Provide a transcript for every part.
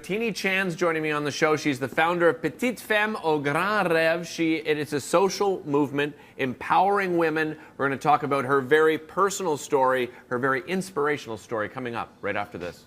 Theany Chan's joining me on the show. She's the founder of Petite Femme au Grand Rêve. It is a social movement empowering women. We're going to talk about her very personal story, her very inspirational story, coming up right after this.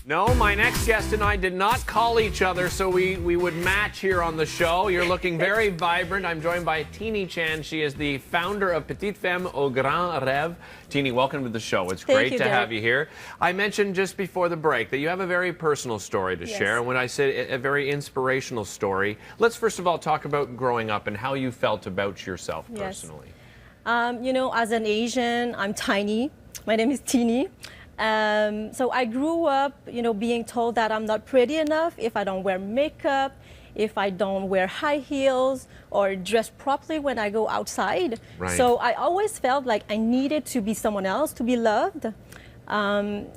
No, my next guest and I did not call each other so we would match here on the show. You're looking very vibrant. I'm joined by Theany Chan. She is the founder of Petite Femme au Grand Rêve. Theany, welcome to the show. It's great to have you here. I mentioned just before the break that you have a very personal story to share. And when I say a very inspirational story, let's first of all talk about growing up and how you felt about yourself personally. You know, as an Asian, I'm tiny. My name is Theany. So I grew up, you know, being told that I'm not pretty enough if I don't wear makeup, if I don't wear high heels or dress properly when I go outside. Right. So I always felt like I needed to be someone else to be loved.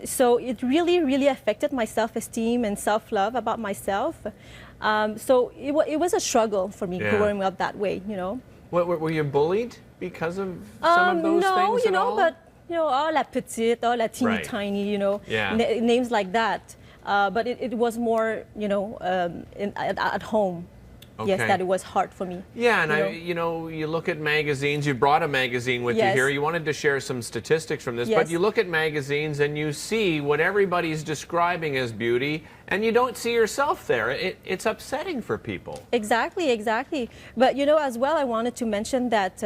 So it really affected my self-esteem and self-love about myself. So it was a struggle for me growing up that way, you know. Were you bullied because of some of those things No, you at know, all? but you know, oh, la petite, oh, la teeny tiny, you know, names like that. But it was more, you know, at home. Okay. Yes, that it was hard for me. Yeah, and you know, you look at magazines. You brought a magazine with you here. You wanted to share some statistics from this, but you look at magazines and you see what everybody's describing as beauty, and you don't see yourself there. It's upsetting for people. Exactly. But you know, as well, I wanted to mention that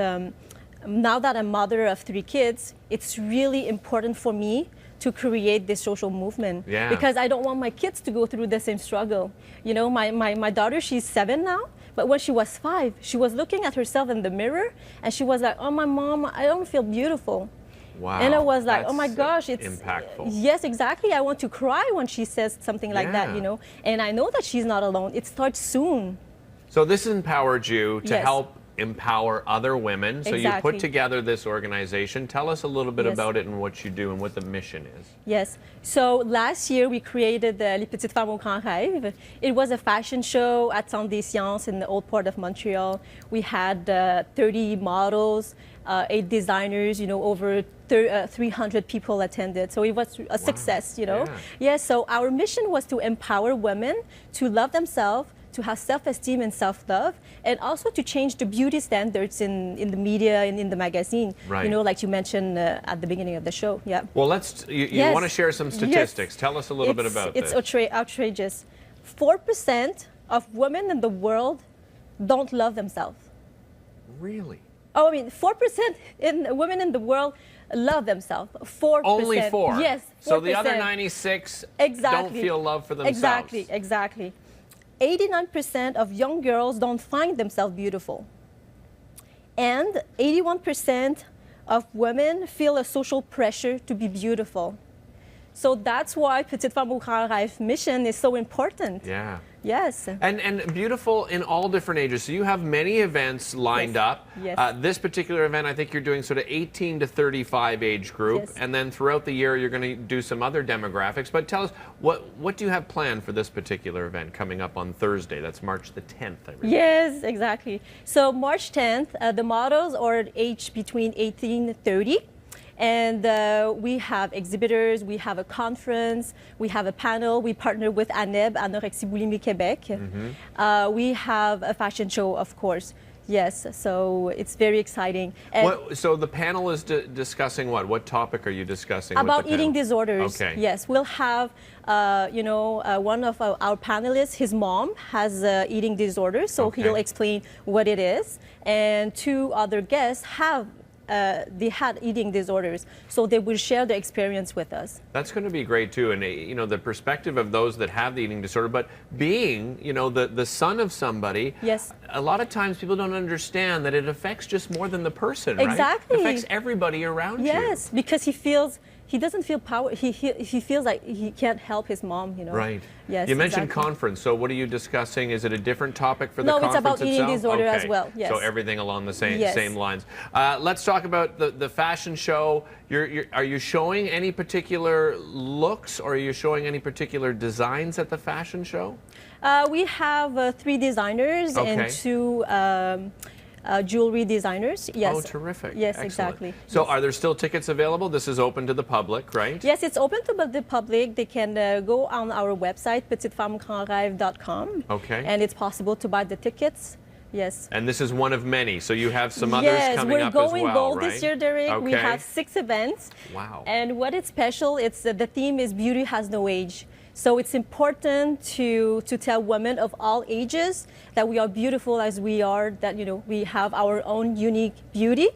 now that I'm mother of 3 kids, it's really important for me to create this social movement because I don't want my kids to go through the same struggle. You know, my daughter, she's 7 now, but when she was 5, she was looking at herself in the mirror and she was like, oh, my mom, I don't feel beautiful. Wow. And I was like, oh my gosh, it's impactful. Yes, exactly. I want to cry when she says something like that, you know, and I know that she's not alone. It starts soon. So this empowered you to help empower other women. So you put together this organization. Tell us a little bit about it and what you do and what the mission is. Yes. So last year we created Les Petites Femmes au Grand Rêve. It was a fashion show at Centre des Sciences in the old port of Montreal. We had 30 models, 8 designers, you know, over 300 people attended. So it was a success, you know. Yes, so our mission was to empower women to love themselves, to have self-esteem and self-love, and also to change the beauty standards in the media and in the magazine. You know, like you mentioned at the beginning of the show. Well, you want to share some statistics. Tell us a little bit about this. It's outrageous. 4% of women in the world don't love themselves. Really? Oh, I mean, 4% in women in the world love themselves. 4%. Only 4? Yes, 4%. So the other 96 don't feel love for themselves. Exactly. 89% of young girls don't find themselves beautiful. And 81% of women feel a social pressure to be beautiful. So that's why Petite Femme au Grand Rêve mission is so important. Yeah. Yes. And beautiful in all different ages. So you have many events lined up. This particular event, I think you're doing sort of 18 to 35 age group. And then throughout the year, you're going to do some other demographics. But tell us, what do you have planned for this particular event coming up on Thursday? That's March the 10th, I believe. Yes, exactly. So March 10th, the models are aged between 18 and 30. And we have exhibitors, we have a conference, we have a panel. We partner with ANEB, Anorexie Boulimie Québec. We have a fashion show, of course. Yes, so it's very exciting. And so the panel is discussing what? What topic are you discussing? About eating disorders. Okay. Yes, we'll have, you know, one of our panelists, his mom has eating disorders, so he'll explain what it is. And 2 other guests they had eating disorders, so they will share their experience with us. That's going to be great too, and you know, the perspective of those that have the eating disorder, but being, you know, the son of somebody, a lot of times people don't understand that it affects just more than the person, right? It affects everybody around you. Yes, because he doesn't feel power. He feels like he can't help his mom, you know. Right. Yes. You mentioned conference. So what are you discussing? Is it a different topic for the conference itself? No, it's about eating disorder as well. Yes. So everything along the same lines. Let's talk about the fashion show. Are you showing any particular looks, or are you showing any particular designs at the fashion show? We have 3 designers and 2 jewelry designers. Yes. Oh, terrific. Yes, Excellent. exactly. So Yes. are there still tickets available? This is open to the public, right? Yes, it's open to the public. They can go on our website, petitefemmegrandrêve.com. Okay. And it's possible to buy the tickets. Yes. And this is one of many. So you have some others coming up as well, Yes, we're going bold this year, Derick. Okay. We have 6 events. Wow. And what is special, it's the theme is beauty has no age. So it's important to tell women of all ages that we are beautiful as we are, that we have our own unique beauty.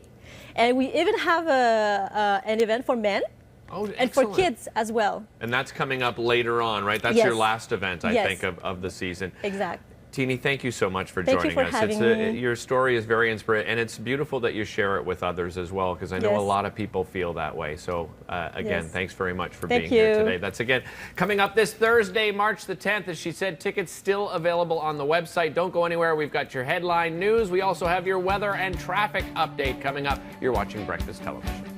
And we even have an event for men. Oh, and for excellent. kids as well. And that's coming up later on, right? That's Yes. your last event, I Yes. think, of the season. Exactly. Theany, thank you so much for Thank joining you for us. having me. Your story is very inspiring, and it's beautiful that you share it with others as well, because I know a Yes. lot of people feel that way. So, again, Yes. thanks very much for Thank being here you. today. That's, again, coming up this Thursday, March the 10th. As she said, tickets still available on the website. Don't go anywhere. We've got your headline news. We also have your weather and traffic update coming up. You're watching Breakfast Television.